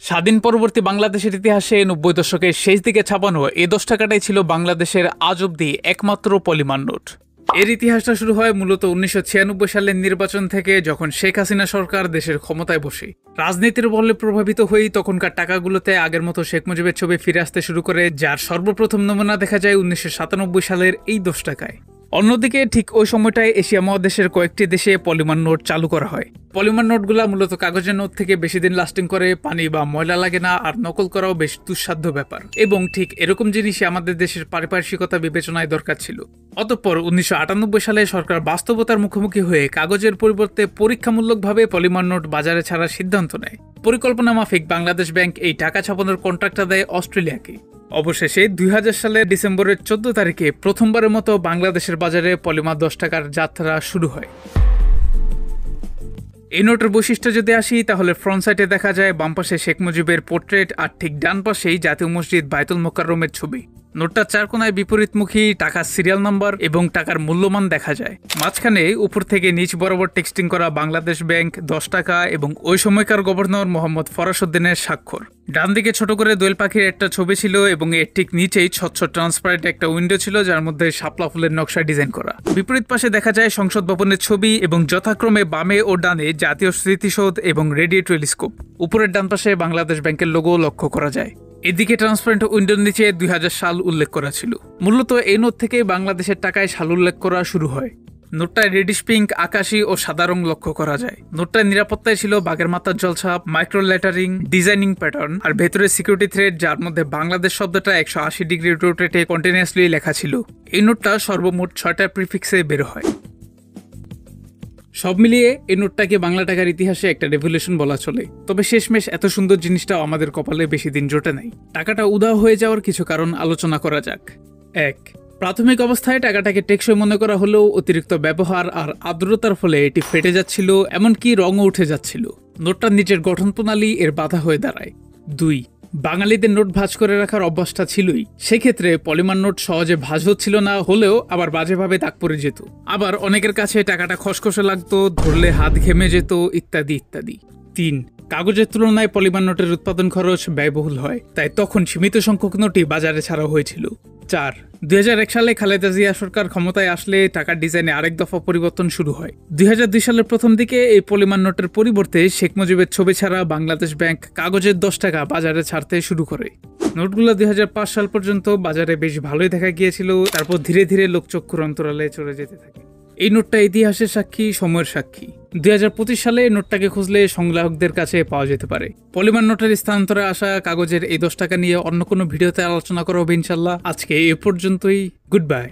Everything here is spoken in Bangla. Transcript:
স্বাধীন পরবর্তী বাংলাদেশের ইতিহাসে ৯০ দশকের শেষ দিকে ছাপানো এই ১০ টাকাটাই ছিল বাংলাদেশের আজ অব্দি একমাত্র পলিমার নোট। এর ইতিহাসটা শুরু হয় মূলত ১৯৯৬ সালের নির্বাচন থেকে, যখন শেখ হাসিনা সরকার দেশের ক্ষমতায় বসে। রাজনীতির বলে প্রভাবিত হয়েই তখনকার টাকাগুলোতে আগের মতো শেখ মুজিবের ছবি ফিরে আসতে শুরু করে, যার সর্বপ্রথম নমুনা দেখা যায় ১৯৯৭ সালের এই ১০ টাকায়। অন্যদিকে ঠিক ওই সময়টায় এশিয়া মহাদেশের কয়েকটি দেশে পলিমার নোট চালু করা হয়। পলিমার নোটগুলা মূলত কাগজের নোট থেকে বেশি দিন লাস্টিং করে, পানি বা ময়লা লাগে না, আর নকল করাও বেশ দুঃসাধ্য ব্যাপার। এবং ঠিক এরকম জিনিসই আমাদের দেশের পারিপার্শ্বিকতা বিবেচনায় দরকার ছিল। অতঃপর ১৯৯৮ সালে সরকার বাস্তবতার মুখোমুখি হয়ে কাগজের পরিবর্তে পরীক্ষামূলকভাবে পলিমার নোট বাজারে ছাড়ার সিদ্ধান্ত নেয়। পরিকল্পনা মাফিক বাংলাদেশ ব্যাংক এই টাকা ছাপানোর কন্ট্রাক্টটা দেয় অস্ট্রেলিয়াকে। অবশেষে ২০০০ সালের ডিসেম্বরের ১৪ তারিখে প্রথমবারের মতো বাংলাদেশের বাজারে পলিমার ১০ টাকার যাত্রা শুরু হয়। এই নোটের বৈশিষ্ট্য যদি আসি, তাহলে ফ্রন্ট সাইডে দেখা যায় বাম পাশে শেখ মুজিবের পোর্ট্রেট, আর ঠিক ডান পাশেই জাতীয় মসজিদ বায়তুল মোকাররমের ছবি। নোটটার চার কোনায় বিপরীতমুখী টাকার সিরিয়াল নাম্বার এবং টাকার মূল্যমান দেখা যায়। মাঝখানে উপর থেকে নিচ বরাবর টেক্সটিং করা বাংলাদেশ ব্যাংক ১০ টাকা এবং ওই সময়কার গভর্নর মোহাম্মদ ফরাসউদ্দিনের স্বাক্ষর। ডান দিকে ছোট করে দোয়েল পাখির একটা ছবি ছিল এবং এর ঠিক নিচেই স্বচ্ছ ট্রান্সপারেন্ট একটা উইন্ডো ছিল, যার মধ্যে শাপলা ফুলের নকশা ডিজাইন করা। বিপরীত পাশে দেখা যায় সংসদ ভবনের ছবি এবং যথাক্রমে বামে ও ডানে জাতীয় স্মৃতিসৌধ এবং রেডিও টেলিস্কোপ। উপরের ডান পাশে বাংলাদেশ ব্যাংকের লোগো লক্ষ্য করা যায়। এদিকে ট্রান্সপারেন্ট উইন্ডোর নিচে ২০০০ সাল উল্লেখ করা ছিল। মূলত এই নোট থেকে বাংলাদেশের টাকায় সাল উল্লেখ করা শুরু হয়। নোটটায় রেডিশ পিঙ্ক, আকাশি ও সাদা রং লক্ষ্য করা যায়। নোটটার নিরাপত্তায় ছিল বাঘের মাথার জলছাপ, মাইক্রো লেটারিং, ডিজাইনিং প্যাটার্ন আর ভেতরে সিকিউরিটি থ্রেড, যার মধ্যে বাংলাদেশ শব্দটা ১৮০ ডিগ্রি রোটেটে কন্টিনিউয়াসলি লেখা ছিল। এই নোটটা সর্বমোট ৬টা প্রিফিক্সে বের হয়। সব মিলিয়ে এই নোটটাকে বাংলা টাকার ইতিহাসে একটা রেভলিউশন বলা চলে। তবে শেষমেশ এত সুন্দর জিনিসটাও আমাদের কপালে বেশি দিন জোটে নাই। টাকাটা উধাও হয়ে যাওয়ার কিছু কারণ আলোচনা করা যাক। ১. প্রাথমিক অবস্থায় টাকাটাকে টেকসই মনে করা হলেও অতিরিক্ত ব্যবহার আর আর্দ্রতার ফলে এটি ফেটে যাচ্ছিল, এমনকি রঙও উঠে যাচ্ছিল। নোটটার নিচের গঠন প্রণালী এর বাধা হয়ে দাঁড়ায়। ২. বাঙালিদের নোট ভাঁজ করে রাখার অভ্যাসটা ছিলই। সেক্ষেত্রে পলিমার নোট সহজে ভাঁজ হচ্ছিল না, হলেও আবার বাজেভাবে দাগ পড়ে যেত। আবার অনেকের কাছে টাকাটা খসখসে লাগতো, ধরলে হাত ঘেমে যেত, ইত্যাদি ইত্যাদি। ৩. কাগজের তুলনায় পলিমার নোটের উৎপাদন খরচ ব্যয়বহুল হয়, তাই তখন সীমিত সংখ্যক নোটই বাজারে ছাড়া হয়েছিল। ৪. ২০০১ সালে খালেদা জিয়া সরকার ক্ষমতায় আসলে টাকার ডিজাইনে আরেক দফা পরিবর্তন শুরু হয়। ২০০২ সালের প্রথম দিকে এই পলিমার নোটের পরিবর্তে শেখ মুজিবের ছবি ছাড়া বাংলাদেশ ব্যাংক কাগজের ১০ টাকা বাজারে ছাড়তে শুরু করে। নোটগুলো ২০০৫ সাল পর্যন্ত বাজারে বেশ ভালোই দেখা গিয়েছিল, তারপর ধীরে ধীরে লোকচক্ষুর অন্তরালে চলে যেতে থাকে। এই নোটটা ইতিহাসের সাক্ষী, সময়ের সাক্ষী। ২০২৫ সালে নোটটাকে খুঁজলে সংগ্রাহকদের কাছে পাওয়া যেতে পারে। পলিমার নোটের স্থানান্তরে আসা কাগজের এই ১০ টাকা নিয়ে অন্য কোনো ভিডিওতে আলোচনা করা হবে ইনশাল্লাহ। আজকে এ পর্যন্তই। Good bye.